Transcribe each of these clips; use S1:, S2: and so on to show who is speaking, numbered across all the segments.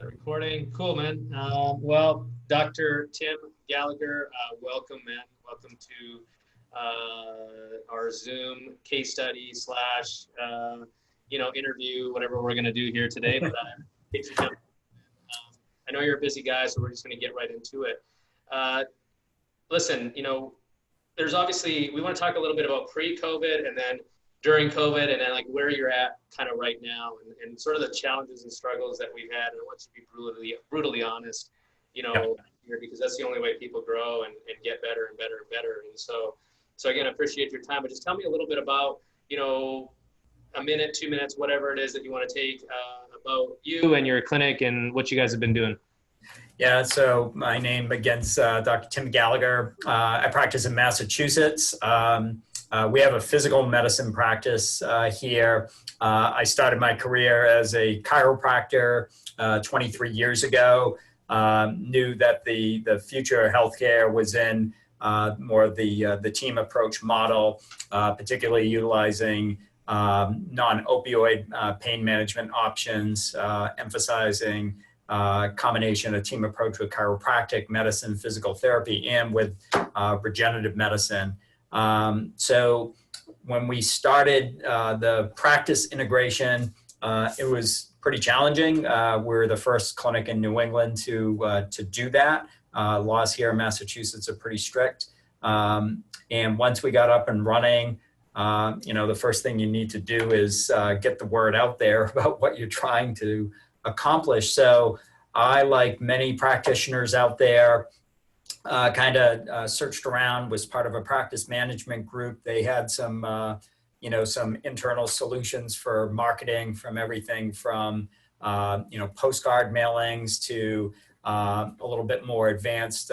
S1: Recording. Cool, man. Well, Dr. Tim Gallagher, welcome, man. Welcome to our Zoom case study slash, interview, whatever we're going to do here today. But I know you're a busy guy, so we're just going to get right into it. Listen, there's obviously, we want to talk a little bit about pre-COVID and then during COVID and then like where you're at kind of right now and sort of the challenges and struggles that we've had. And I want you to be brutally honest, here, because that's the only way people grow and get better and better and better. And so again, I appreciate your time, but just tell me a little bit about, a minute, 2 minutes, whatever it is that you want to take about you and your clinic and what you guys have been doing.
S2: Yeah, so my name again's Dr. Tim Gallagher. I practice in Massachusetts. We have a physical medicine practice here. I started my career as a chiropractor 23 years ago. Knew that the future of healthcare was in more of the team approach model, particularly utilizing non-opioid pain management options, emphasizing combination of team approach with chiropractic medicine, physical therapy, and with regenerative medicine. So when we started the practice integration, it was pretty challenging. We're the first clinic in New England to do that. Laws here in Massachusetts are pretty strict. And once we got up and running, the first thing you need to do is get the word out there about what you're trying to accomplish. So I, like many practitioners out there, kind of searched around, was part of a practice management group. They had some, some internal solutions for marketing, from everything from, postcard mailings to a little bit more advanced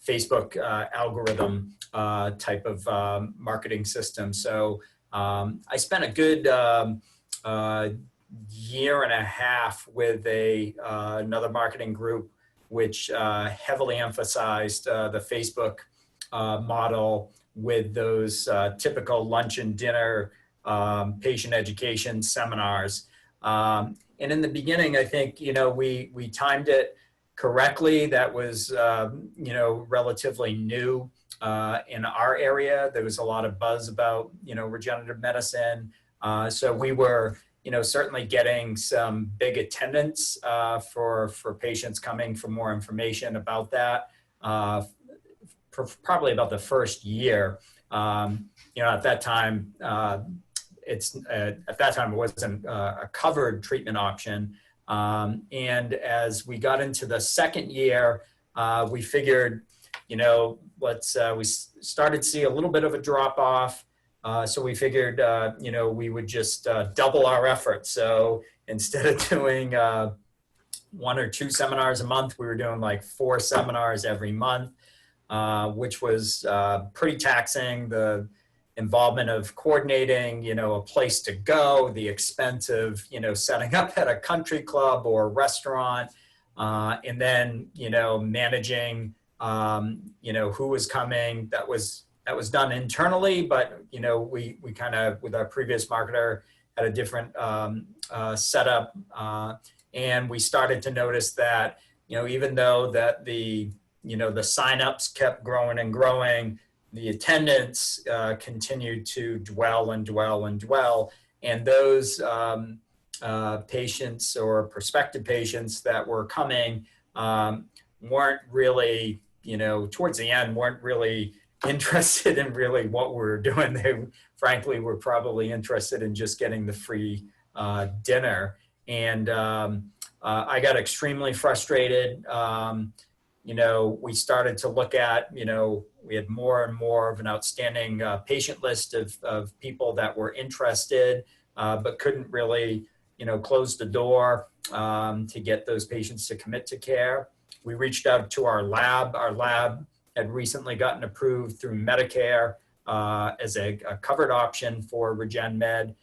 S2: Facebook algorithm type of marketing system. So I spent a good year and a half with another marketing group, which heavily emphasized the Facebook model with those typical lunch and dinner patient education seminars. And in the beginning, I think, we timed it correctly. That was, relatively new in our area. There was a lot of buzz about, regenerative medicine. So we were, certainly getting some big attendance for patients coming for more information about that. Probably about the first year. At that time, it wasn't a covered treatment option. And as we got into the second year, we figured, we started to see a little bit of a drop off. So we figured, we would just double our efforts. So instead of doing 1 or 2 seminars a month, we were doing like 4 seminars every month, which was pretty taxing. The involvement of coordinating, a place to go, the expense of, setting up at a country club or restaurant, and then, managing, who was coming. That was done internally, but, we kind of, with our previous marketer, had a different setup. And we started to notice that, even though that the signups kept growing and growing, the attendance continued to dwell and dwell and dwell. And those patients or prospective patients that were coming weren't really, towards the end, weren't really interested in really what we were doing. They frankly were probably interested in just getting the free dinner. And I got extremely frustrated. We started to look at, we had more and more of an outstanding patient list of people that were interested, but couldn't really, close the door to get those patients to commit to care. We reached out to our lab. Our lab had recently gotten approved through Medicare as a covered option for RegenMed.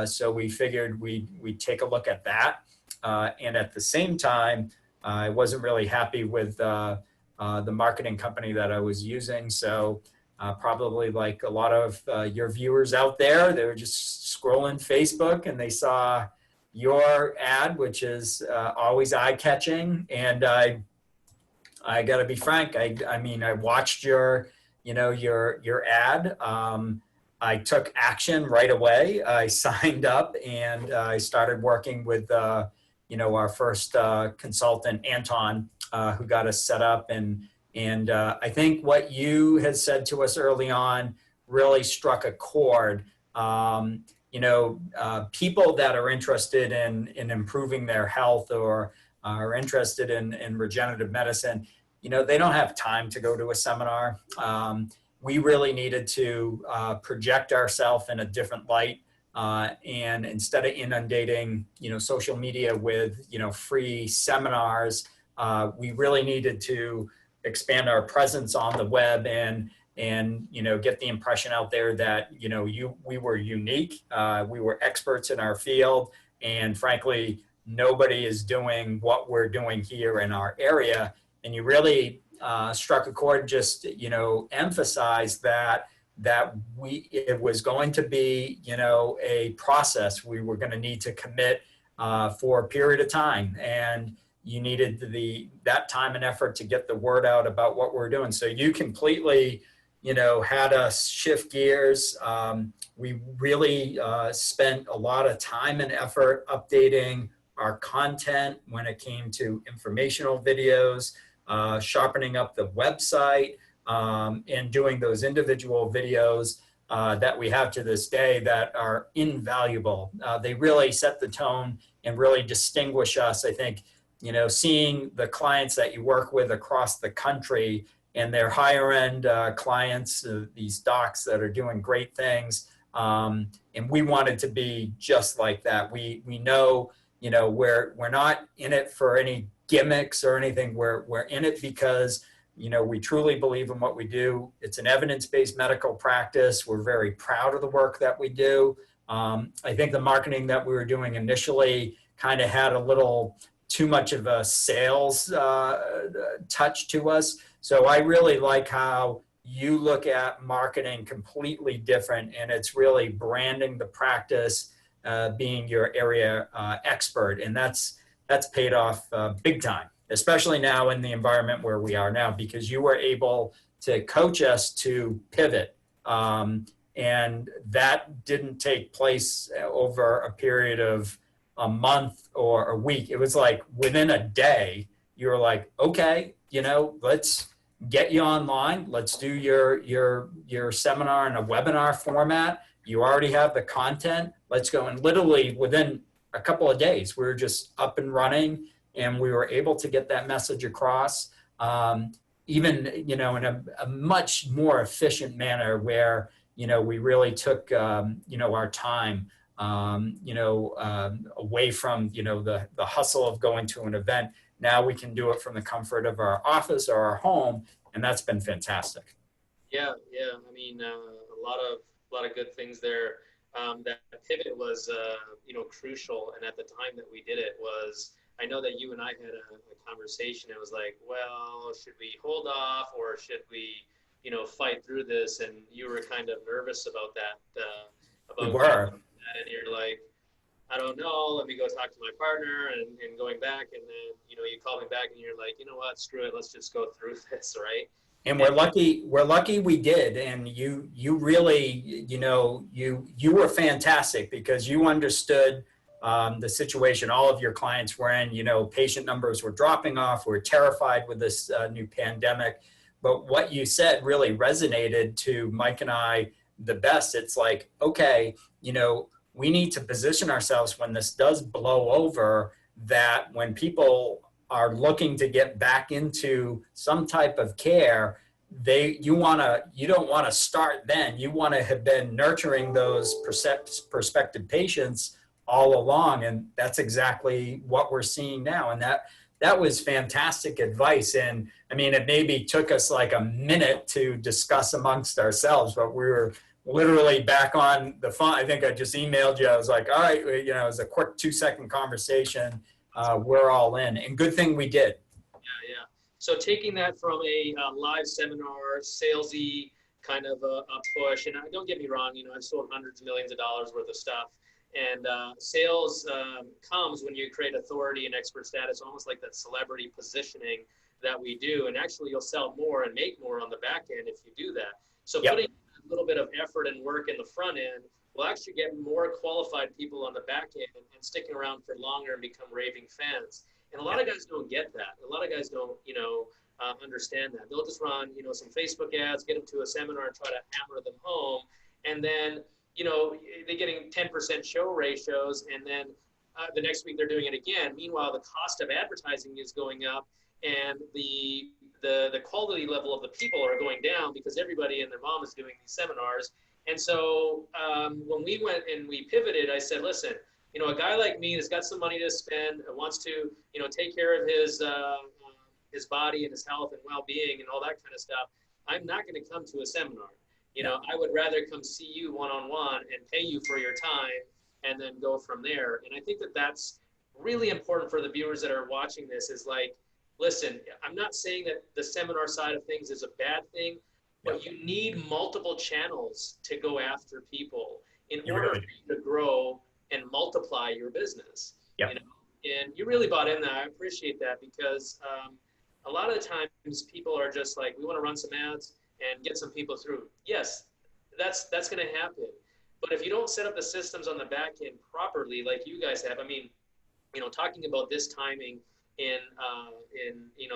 S2: So we figured we'd take a look at that. And at the same time, I wasn't really happy with the marketing company that I was using. So probably like a lot of your viewers out there, they were just scrolling Facebook and they saw, your ad, which is always eye-catching. And I got to be frank. I mean, I watched your ad. I took action right away. I signed up and I started working with, our first consultant, Anton, who got us set up. And I think what you had said to us early on really struck a chord. People that are interested in improving their health or are interested in regenerative medicine, they don't have time to go to a seminar. We really needed to project ourselves in a different light. And instead of inundating, social media with, free seminars, we really needed to expand our presence on the web and get the impression out there that, we were unique, we were experts in our field, and frankly, nobody is doing what we're doing here in our area. And you really struck a chord, just, emphasized that it was going to be, a process. We were going to need to commit for a period of time, and you needed that time and effort to get the word out about what we're doing. So you completely, had us shift gears. We really spent a lot of time and effort updating our content when it came to informational videos, sharpening up the website, and doing those individual videos that we have to this day that are invaluable. They really set the tone and really distinguish us. I think, seeing the clients that you work with across the country and their higher end clients, these docs that are doing great things. And we wanted to be just like that. We know, we're not in it for any gimmicks or anything. We're in it because, we truly believe in what we do. It's an evidence-based medical practice. We're very proud of the work that we do. I think the marketing that we were doing initially kind of had a little too much of a sales touch to us. So I really like how you look at marketing completely different, and it's really branding the practice, being your area expert, and that's paid off big time, especially now in the environment where we are now, because you were able to coach us to pivot, and that didn't take place over a period of a month or a week. It was like within a day, you were like, okay, let's get you online. Let's do your seminar in a webinar format. You already have the content. Let's go. And literally within a couple of days, we were just up and running, and we were able to get that message across, even, in a much more efficient manner where, we really took, our time, away from, the hustle of going to an event. Now we can do it from the comfort of our office or our home, and that's been fantastic.
S1: Yeah. I mean, a lot of good things there. That pivot was, crucial. And at the time that we did it I know that you and I had a conversation. It was like, well, should we hold off or should we, fight through this? And you were kind of nervous about that.
S2: We were.
S1: And you're like, I don't know, let me go talk to my partner and going back. And then, you call me back and you're like, you know what, screw it. Let's just go through this. Right.
S2: And we're lucky we did. And you really, you were fantastic because you understood the situation all of your clients were in. Patient numbers were dropping off. We're terrified with this new pandemic. But what you said really resonated to Mike and I the best. It's like, okay, we need to position ourselves when this does blow over, that when people are looking to get back into some type of care, you don't want to start then. You want to have been nurturing those prospective patients all along. And that's exactly what we're seeing now. And that was fantastic advice. And I mean, it maybe took us like a minute to discuss amongst ourselves, but we were literally back on the phone. I think I just emailed you. I was like, all right, it was a quick 2-second conversation. We're all in, and good thing we did.
S1: Yeah. So taking that from a live seminar, salesy kind of a push, and don't get me wrong, I've sold hundreds of millions of dollars worth of stuff, And sales comes when you create authority and expert status, almost like that celebrity positioning that we do. And actually, you'll sell more and make more on the back end if you do that. So putting a little bit of effort and work in the front end will actually get more qualified people on the back end and sticking around for longer and become raving fans. And a lot of guys don't get that. A lot of guys don't, understand that. They'll just run, some Facebook ads, get them to a seminar and try to hammer them home. And then, they're getting 10% show ratios. And then the next week they're doing it again. Meanwhile, the cost of advertising is going up and the quality level of the people are going down because everybody and their mom is doing these seminars. And so when we went and we pivoted, I said, listen, a guy like me that's got some money to spend, wants to, take care of his body and his health and well-being and all that kind of stuff, I'm not going to come to a seminar. I would rather come see you one-on-one and pay you for your time and then go from there. And I think that that's really important for the viewers that are watching this is like, listen, I'm not saying that the seminar side of things is a bad thing, but you need multiple channels to go after people in order for you to grow and multiply your business. And you really bought in that. I appreciate that because a lot of the times people are just like, we want to run some ads and get some people through. Yes, that's going to happen. But if you don't set up the systems on the back end properly, like you guys have, I mean, talking about this timing in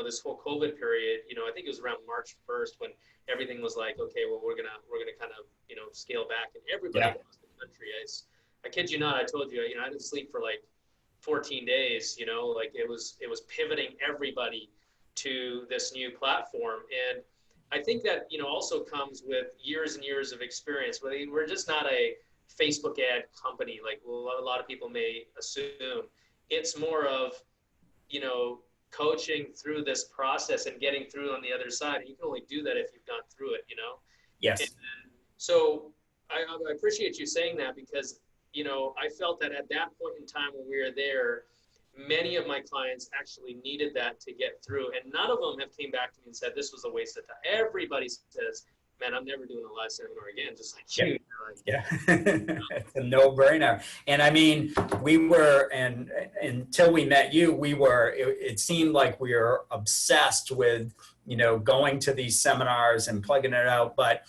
S1: this whole COVID period, I think it was around March 1st when everything was like, okay, well, we're gonna kind of, scale back, and everybody across the country, I kid you not, I told you, I didn't sleep for like 14 days, like it was pivoting everybody to this new platform. And I think that, also comes with years and years of experience. We're just not a Facebook ad company like a lot of people may assume. It's more of, coaching through this process and getting through on the other side. And you can only do that if you've gone through it,
S2: Yes.
S1: And so I appreciate you saying that because, I felt that at that point in time when we were there, many of my clients actually needed that to get through. And none of them have came back to me and said, this was a waste of time. Everybody says, man, I'm never doing a live seminar again, just like you.
S2: It's a no-brainer. And I mean, we were, and until we met you, it seemed like we were obsessed with, going to these seminars and plugging it out. But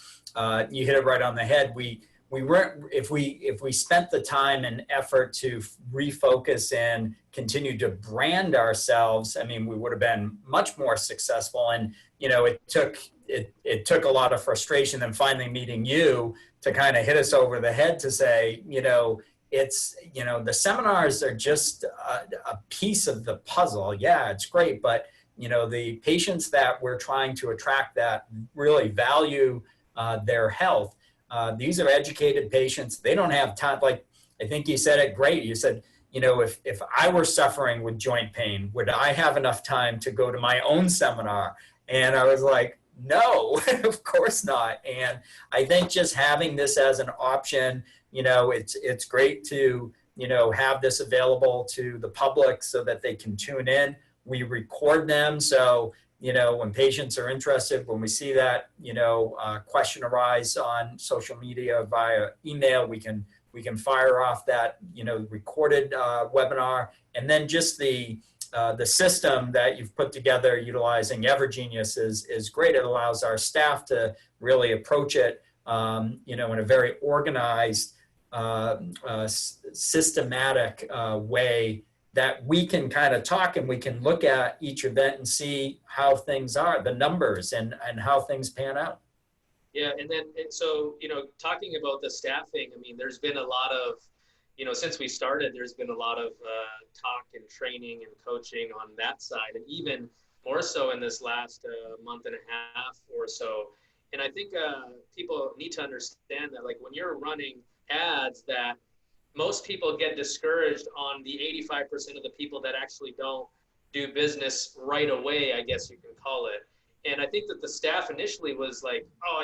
S2: you hit it right on the head. We weren't, if we spent the time and effort to refocus and continue to brand ourselves, I mean, we would have been much more successful. And, it took a lot of frustration and finally meeting you to kind of hit us over the head to say, it's, the seminars are just a piece of the puzzle. Yeah, it's great. But, the patients that we're trying to attract that really value their health, these are educated patients. They don't have time. Like, I think you said it great. You said, if I were suffering with joint pain, would I have enough time to go to my own seminar? And I was like, no, of course not. And I think just having this as an option, it's great to, have this available to the public so that they can tune in. We record them. So, when patients are interested, when we see that, question arise on social media via email, we can fire off that, recorded webinar. And then just the system that you've put together utilizing Evergenius is great. It allows our staff to really approach it, in a very organized, systematic way that we can kind of talk and we can look at each event and see how things are, the numbers and how things pan out.
S1: Yeah, and then so, talking about the staffing, I mean, there's been a lot of, since we started, there's been a lot of talk and training and coaching on that side, and even more so in this last month and a half or so. And I think people need to understand that, like, when you're running ads, that most people get discouraged on the 85% of the people that actually don't do business right away, I guess you can call it. And I think that the staff initially was like, oh,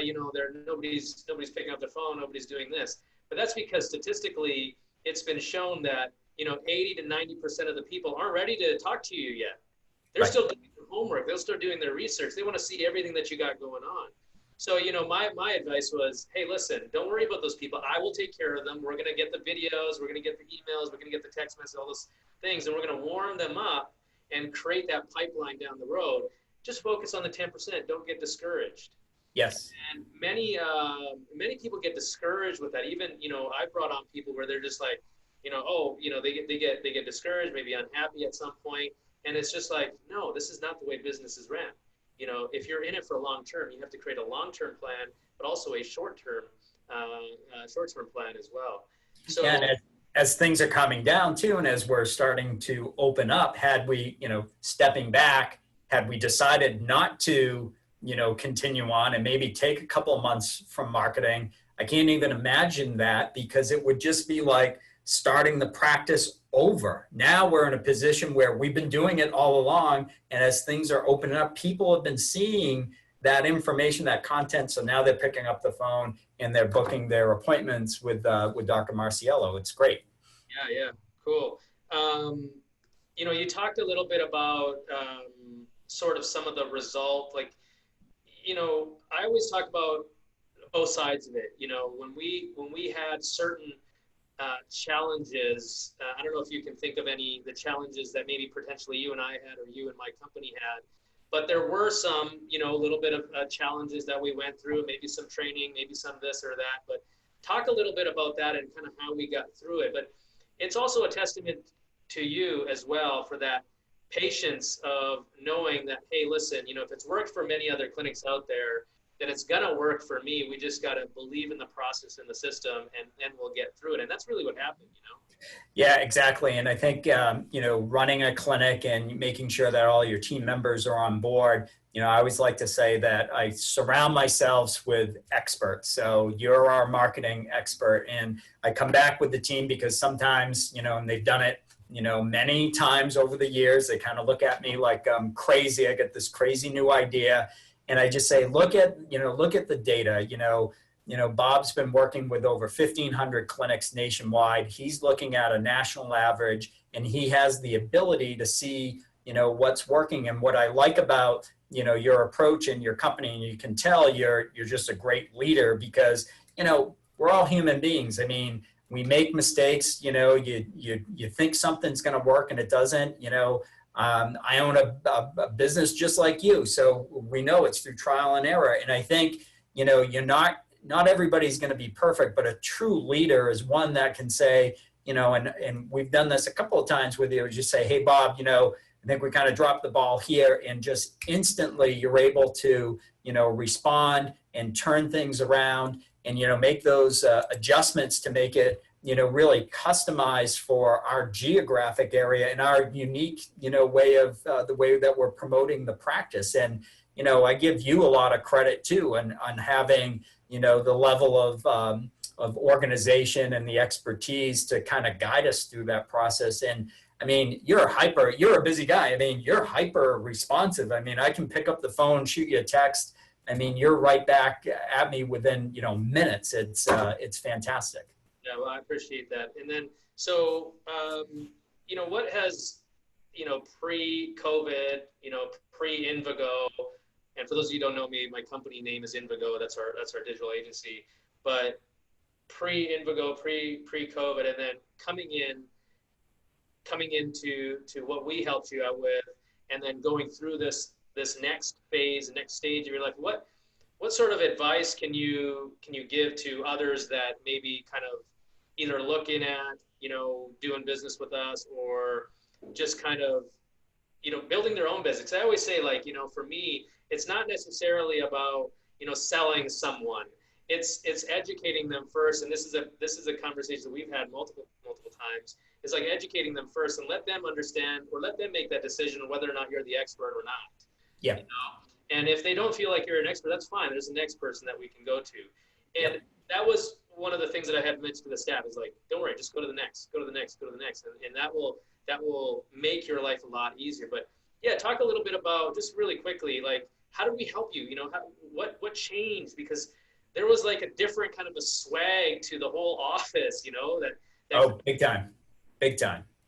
S1: nobody's picking up their phone, nobody's doing this. But that's because statistically, it's been shown that 80 to 90% of the people aren't ready to talk to you yet. They're still doing their homework. They'll start doing their research. They want to see everything that you got going on. So, my advice was, hey, listen, don't worry about those people. I will take care of them. We're going to get the videos, we're going to get the emails, we're going to get the text messages, all those things, and we're going to warm them up and create that pipeline down the road. Just focus on the 10%. Don't get discouraged.
S2: Yes.
S1: And many people get discouraged with that. Even, I brought on people where they're just like, they get discouraged, maybe unhappy at some point. And it's just like, no, this is not the way business is ran. If you're in it for a long term, you have to create a long-term plan, but also a short-term plan as well. So,
S2: and as things are coming down too, and as we're starting to open up, had we, stepping back, had we decided not to, continue on and maybe take a couple of months from marketing, I can't even imagine that, because it would just be like starting the practice over. Now we're in a position where we've been doing it all along, and as things are opening up, people have been seeing that information, that content, so now they're picking up the phone and they're booking their appointments with Dr. Marciello. It's great.
S1: Yeah, cool. You talked a little bit about sort of some of the result, like, I always talk about both sides of it. When we had certain challenges, I don't know if you can think of the challenges that maybe potentially you and I had, or you and my company had, but there were some, a little bit of challenges that we went through, maybe some training, maybe some this or that, but talk a little bit about that and kind of how we got through it. But it's also a testament to you as well for that patience of knowing that, hey, listen, if it's worked for many other clinics out there, then it's going to work for me. We just got to believe in the process and the system, and then we'll get through it. And that's really what happened,
S2: Yeah, exactly. And I think, running a clinic and making sure that all your team members are on board, I always like to say that I surround myself with experts. So you're our marketing expert, and I come back with the team because sometimes, and they've done it, many times over the years, they kind of look at me like I'm crazy. I get this crazy new idea. And I just say, look at the data. Bob's been working with over 1,500 clinics nationwide. He's looking at a national average, and he has the ability to see, what's working. And what I like about, your approach and your company, and you can tell you're just a great leader, because, we're all human beings. I mean, we make mistakes. You think something's going to work and it doesn't. I own a business just like you, so we know it's through trial and error. And I think, you're not everybody's going to be perfect, but a true leader is one that can say, and we've done this a couple of times with you, just say, hey, Bob, I think we kind of dropped the ball here, and just instantly you're able to, respond and turn things around and, make those adjustments to make it, really customized for our geographic area and our unique, way of the way that we're promoting the practice. And, I give you a lot of credit too on having, the level of organization and the expertise to kind of guide us through that process. And I mean, you're a busy guy. I mean, you're hyper responsive. I mean, I can pick up the phone, shoot you a text. I mean, you're right back at me within, minutes. It's fantastic.
S1: Yeah, well, I appreciate that. And then, so, what has, pre-COVID, pre-Invigo, and for those of you who don't know me, my company name is Invigo. That's our digital agency. But pre-Invigo, pre-COVID, and then coming into what we helped you out with, and then going through this next phase, next stage of your life, what sort of advice can you give to others that maybe kind of either looking at, doing business with us, or just kind of, building their own business? I always say, like, for me, it's not necessarily about, selling someone. It's educating them first. And this is a conversation that we've had multiple times. It's like educating them first and let them understand, or let them make that decision on whether or not you're the expert or not.
S2: Yeah.
S1: And if they don't feel like you're an expert, that's fine. There's the next person that we can go to. And that was one of the things that I had mentioned to the staff, is like, don't worry, just go to the next. And that will make your life a lot easier. But yeah, talk a little bit about, just really quickly, like, how do we help you? What changed? Because there was like a different kind of a swag to the whole office,
S2: Oh, big time.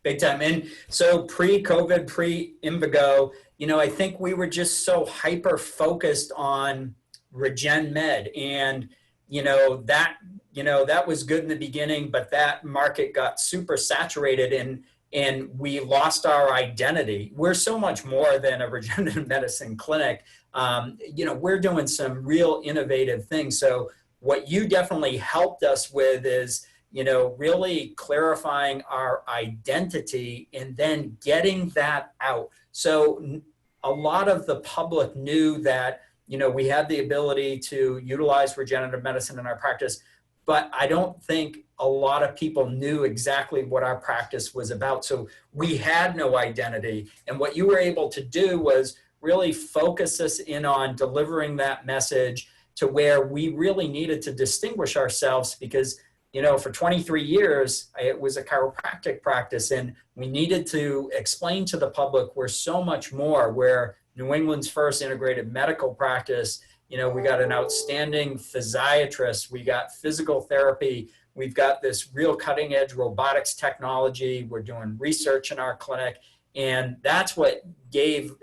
S2: And so pre-COVID, pre-Invigo, I think we were just so hyper focused on Regen Med. And, that was good in the beginning, but that market got super saturated, and we lost our identity. We're so much more than a regenerative medicine clinic. We're doing some real innovative things. So what you definitely helped us with is, really clarifying our identity and then getting that out. So a lot of the public knew that, we had the ability to utilize regenerative medicine in our practice, but I don't think a lot of people knew exactly what our practice was about. So we had no identity. And what you were able to do was really focus us in on delivering that message to where we really needed to distinguish ourselves, because, for 23 years, it was a chiropractic practice, and we needed to explain to the public we're so much more. We're New England's first integrated medical practice. We got an outstanding physiatrist, we got physical therapy, we've got this real cutting edge robotics technology, we're doing research in our clinic. And that's what gave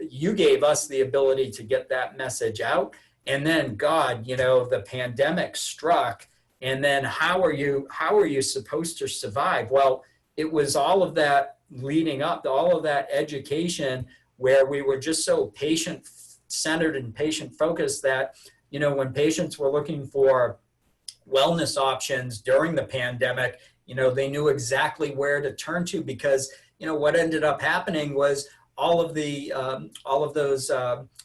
S2: us the ability to get that message out. And then the pandemic struck. And then how are you supposed to survive? Well, it was all of that leading up to all of that education, where we were just so patient centered and patient focused that, when patients were looking for wellness options during the pandemic, they knew exactly where to turn to, because, what ended up happening was all of those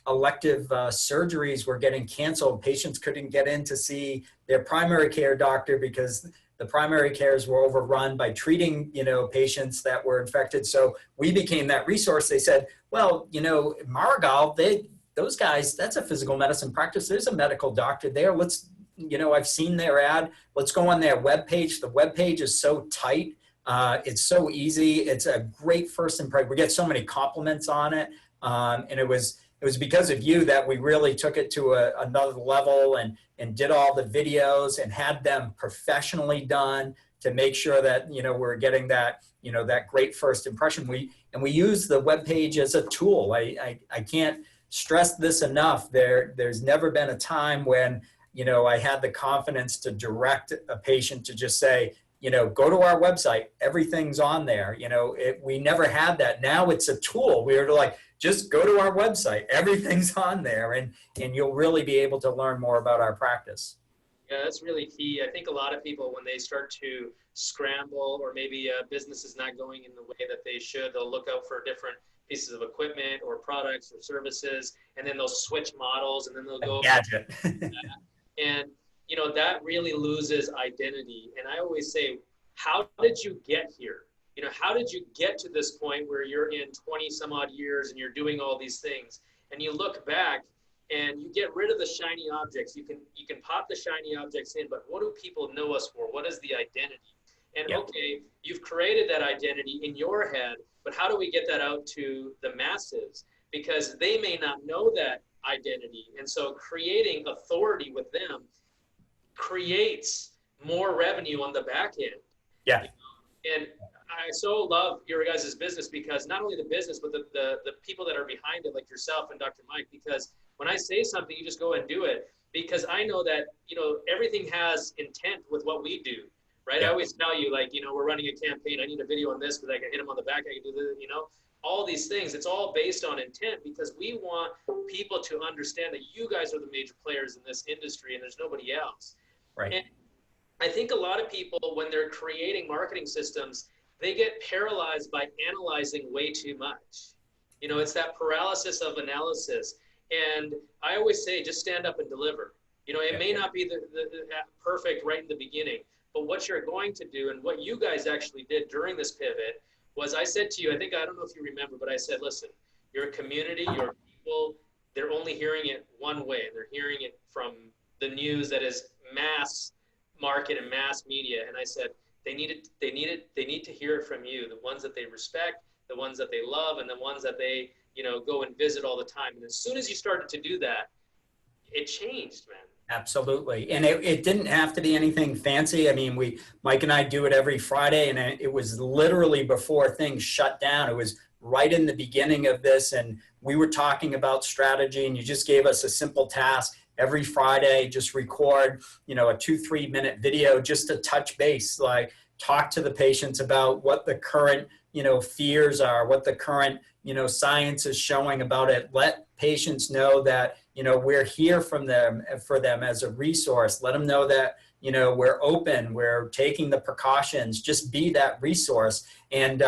S2: elective surgeries were getting canceled. Patients couldn't get in to see their primary care doctor because the primary cares were overrun by treating, patients that were infected. So we became that resource. They said, well, Marigal, those guys, that's a physical medicine practice. There's a medical doctor there. I've seen their ad. Let's go on their webpage. The webpage is so tight. It's so easy. It's a great first impression. We get so many compliments on it. And it was because of you that we really took it to another level and did all the videos and had them professionally done to make sure that, we're getting that, that great first impression. We use the webpage as a tool. I can't stress this enough. There's never been a time when, I had the confidence to direct a patient to just say, go to our website, everything's on there. We never had that. Now it's a tool. We were like, just go to our website, everything's on there, and you'll really be able to learn more about our practice.
S1: Yeah, that's really key. I think a lot of people, when they start to scramble, or maybe a business is not going in the way that they should, they'll look out for different pieces of equipment or products or services, and then they'll switch models, and then they'll go
S2: gadget.
S1: And that really loses identity. And I always say, how did you get here? How did you get to this point where you're in 20 some odd years and you're doing all these things? And you look back and you get rid of the shiny objects. You can pop the shiny objects in, but what do people know us for? What is the identity? And
S2: yeah.
S1: Okay, you've created that identity in your head, but how do we get that out to the masses? Because they may not know that identity. And so creating authority with them creates more revenue on the back end.
S2: Yeah.
S1: And I so love your guys' business, because not only the business, but the people that are behind it, like yourself and Dr. Mike, because when I say something, you just go and do it, because I know that, everything has intent with what we do, right? Yeah. I always tell you, like, we're running a campaign. I need a video on this because I can hit them on the back. I can do this, all these things. It's all based on intent, because we want people to understand that you guys are the major players in this industry and there's nobody else.
S2: Right.
S1: And I think a lot of people, when they're creating marketing systems, they get paralyzed by analyzing way too much. It's that paralysis of analysis. And I always say, just stand up and deliver. It may not be the perfect right in the beginning, but what you're going to do, and what you guys actually did during this pivot, was I said to you, I don't know if you remember, but I said, listen, your community, your people, they're only hearing it one way, and they're hearing it from the news that is mass market and mass media. And I said, they need to hear it from you, the ones that they respect, the ones that they love, and the ones that they, go and visit all the time. And as soon as you started to do that, it changed, man.
S2: Absolutely. And it didn't have to be anything fancy. I mean, Mike and I do it every Friday, and it was literally before things shut down. It was right in the beginning of this, and we were talking about strategy, and you just gave us a simple task. every Friday, just record, a 2-3 minute video just to touch base, like talk to the patients about what the current, fears are, what the current, science is showing about it. Let patients know that, we're here for them as a resource. Let them know that, we're open, we're taking the precautions, just be that resource. And,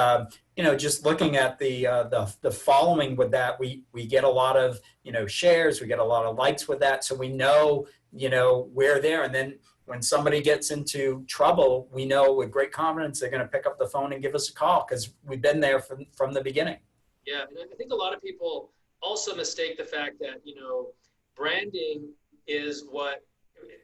S2: just looking at the following with that, we get a lot of, shares, we get a lot of likes with that. So we know, we're there. And then when somebody gets into trouble, we know with great confidence they're going to pick up the phone and give us a call because we've been there from the beginning.
S1: Yeah, and I think a lot of people also mistake the fact that, branding is what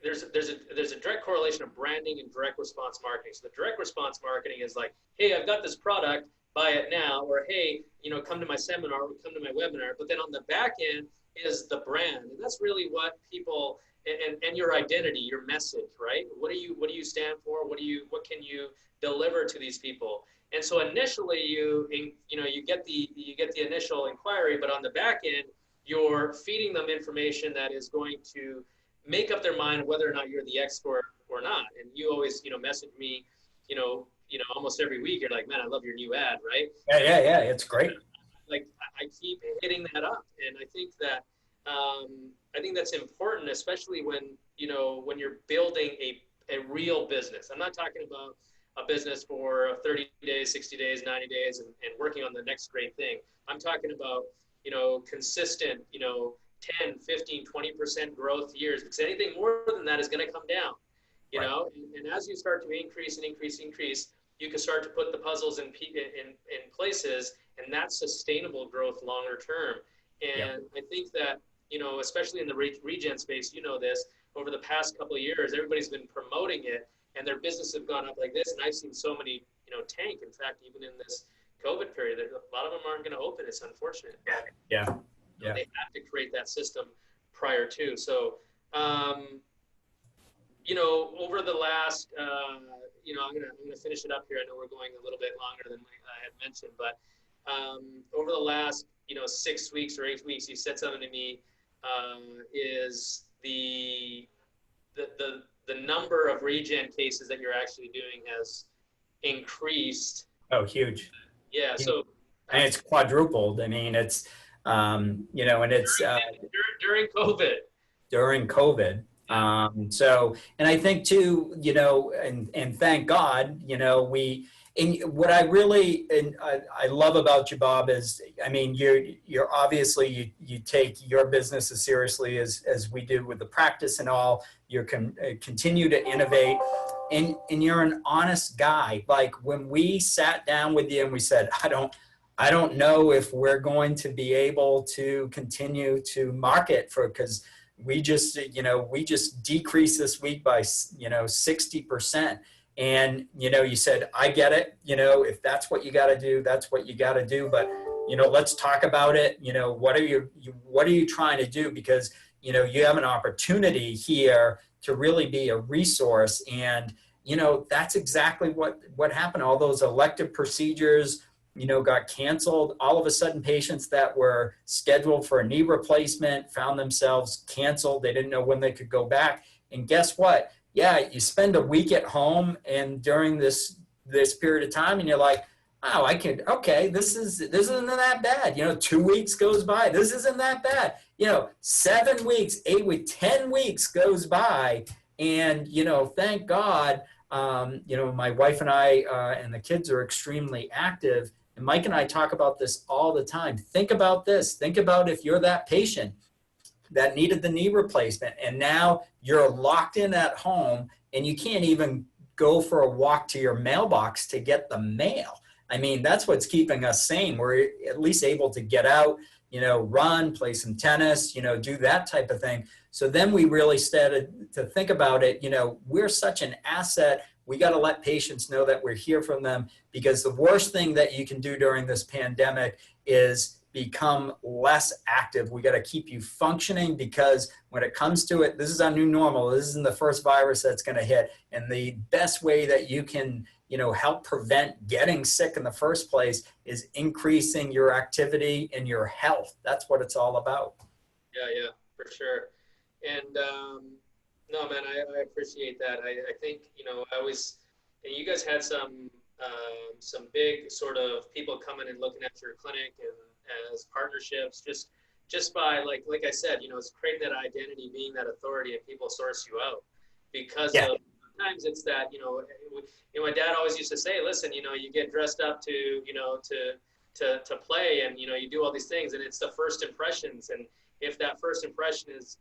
S1: there's a direct correlation of branding and direct response marketing. So the direct response marketing is like, hey, I've got this product, buy it now, or hey, come to my seminar, or come to my webinar. But then on the back end is the brand, and that's really what people and your identity, your message, right? What do you stand for? What can you deliver to these people? And so initially you get the initial inquiry, but on the back end you're feeding them information that is going to make up their mind whether or not you're the expert or not. And you always message me almost every week. You're like, man, I love your new ad, right?
S2: Yeah, it's great.
S1: Like I keep hitting that up, and I think that's important, especially when you're building a real business. I'm not talking about a business for 30 days, 60 days, 90 days, and working on the next great thing. I'm talking about, consistent, 10, 15, 20% growth years, because anything more than that is going to come down, and as you start to increase, you can start to put the puzzles in places, and that's sustainable growth longer term. And I think that, especially in the regen space, this, over the past couple of years, everybody's been promoting it, and their business have gone up like this. And I've seen so many, tank. In fact, even in this COVID period, a lot of them aren't going to open. It's unfortunate.
S2: Yeah.
S1: They have to create that system prior to. So, over the last, I'm gonna finish it up here. I know we're going a little bit longer than I had mentioned, but over the last, 6 weeks or 8 weeks, you said something to me, is the number of regen cases that you're actually doing has increased.
S2: Oh, huge.
S1: Yeah. So.
S2: And it's quadrupled. I mean, it's, and it's
S1: during COVID.
S2: During COVID. So, and I think too, and thank God, and what I really, and I love about you, Bob, is, I mean, you're obviously, you take your business as seriously as we do with the practice and all. You can continue to innovate, and you're an honest guy. Like when we sat down with you and we said, I don't know if we're going to be able to continue to market because we just decreased this week by, 60%. And, you said, I get it, if that's what you got to do, that's what you got to do. But, let's talk about it. What are you trying to do? Because, you have an opportunity here to really be a resource. And, that's exactly what happened. All those elective procedures, got canceled. All of a sudden, patients that were scheduled for a knee replacement found themselves canceled. They didn't know when they could go back. And guess what? Yeah, you spend a week at home and during this period of time, and you're like, oh, this isn't that bad. 2 weeks goes by. This isn't that bad. 7 weeks, 8 weeks, 10 weeks goes by. And, thank God, my wife and I and the kids are extremely active. And Mike and I talk about this all the time. Think about this. Think about if you're that patient that needed the knee replacement and now you're locked in at home and you can't even go for a walk to your mailbox to get the mail. I mean, that's what's keeping us sane. We're at least able to get out, run, play some tennis, do that type of thing. So then we really started to think about it. We're such an asset. We got to let patients know that we're here for them, because the worst thing that you can do during this pandemic is become less active. We got to keep you functioning, because when it comes to it, this is our new normal. This isn't the first virus that's going to hit. And the best way that you can, help prevent getting sick in the first place is increasing your activity and your health. That's what it's all about.
S1: Yeah, for sure. And no, man, I appreciate that. I think, you know, I always, and you guys had some big sort of people coming and looking at your clinic and as partnerships, just by like I said, you know, it's creating that identity, being that authority, and people source you out because
S2: Yeah.
S1: of sometimes it's that, you know, my dad always used to say, listen, you know, you get dressed up to, you know, to play, and you know, you do all these things, and it's the first impressions, and if that first impression is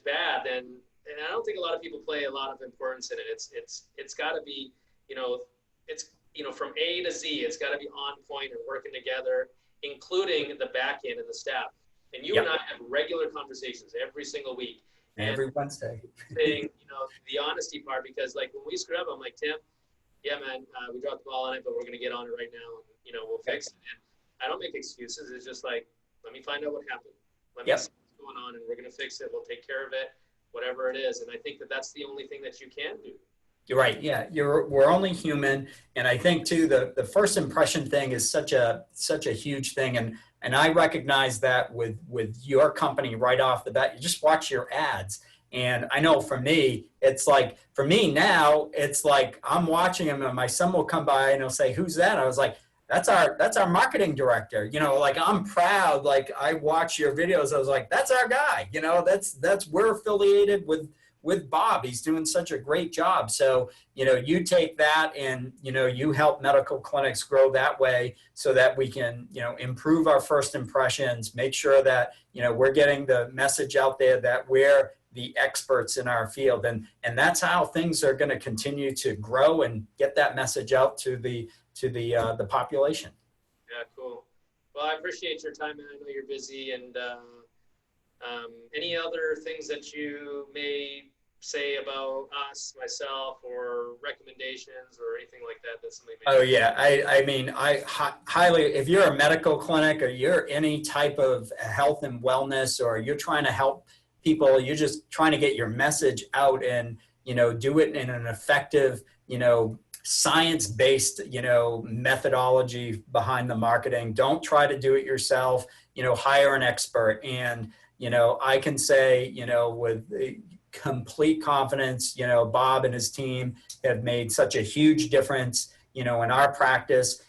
S1: bad, then, and I don't think a lot of people play a lot of importance in it. It's got to be, you know, it's, you know, from A to Z, it's got to be on point and working together, including the back end and the staff. And you and
S2: Yep.
S1: I have regular conversations every single week. And
S2: Every Wednesday.
S1: saying, you know, the honesty part, because like when we screw up, I'm like, Tim, yeah, man, we dropped the ball on it, but we're going to get on it right now. And, you know, we'll fix it. And I don't make excuses. It's just like, let me find out what happened. Let me
S2: Yep.
S1: see what's going on, and we're going to fix it. We'll take care of it, whatever it is. And I think that that's the only thing that you can do.
S2: You're right. Yeah, we're only human, and I think too the first impression thing is such a huge thing, and I recognize that with your company right off the bat. You just watch your ads, and I know for me, it's like for me now, it's like I'm watching them, and my son will come by and he'll say, "Who's that?" I was like, that's our marketing director. You know, like I'm proud. Like I watch your videos. I was like, that's our guy. You know, that's we're affiliated with Bob. He's doing such a great job. So, you know, you take that and, you know, you help medical clinics grow that way so that we can, you know, improve our first impressions, make sure that, you know, we're getting the message out there that we're the experts in our field. And that's how things are going to continue to grow and get that message out to the population.
S1: Yeah, cool. Well, I appreciate your time, and I know you're busy. And any other things that you may say about us, myself, or recommendations or anything like that? That's something.
S2: Oh yeah, I mean, highly, if you're a medical clinic or you're any type of health and wellness, or you're trying to help people, you're just trying to get your message out and, you know, do it in an effective, you know, science-based, you know, methodology behind the marketing. Don't try to do it yourself, you know, hire an expert. And, you know, I can say, you know, with complete confidence, you know, Bob and his team have made such a huge difference, you know, in our practice.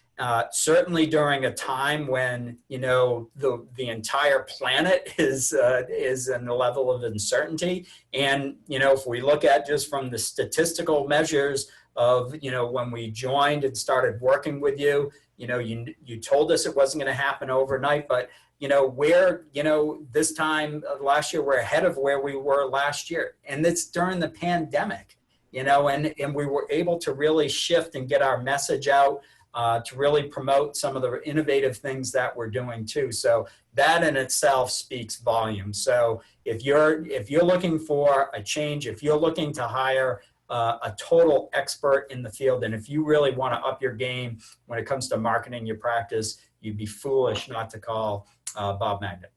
S2: Certainly during a time when, you know, the entire planet is in a level of uncertainty. And, you know, if we look at just from the statistical measures of, you know, when we joined and started working with you, you know, you told us it wasn't going to happen overnight, but, you know, we're, you know, this time last year, we're ahead of where we were last year. And it's during the pandemic, you know, and we were able to really shift and get our message out to really promote some of the innovative things that we're doing too. So that in itself speaks volumes. So if you're looking for a change, if you're looking to hire a total expert in the field, and if you really want to up your game when it comes to marketing your practice, you'd be foolish not to call Bob Mangat.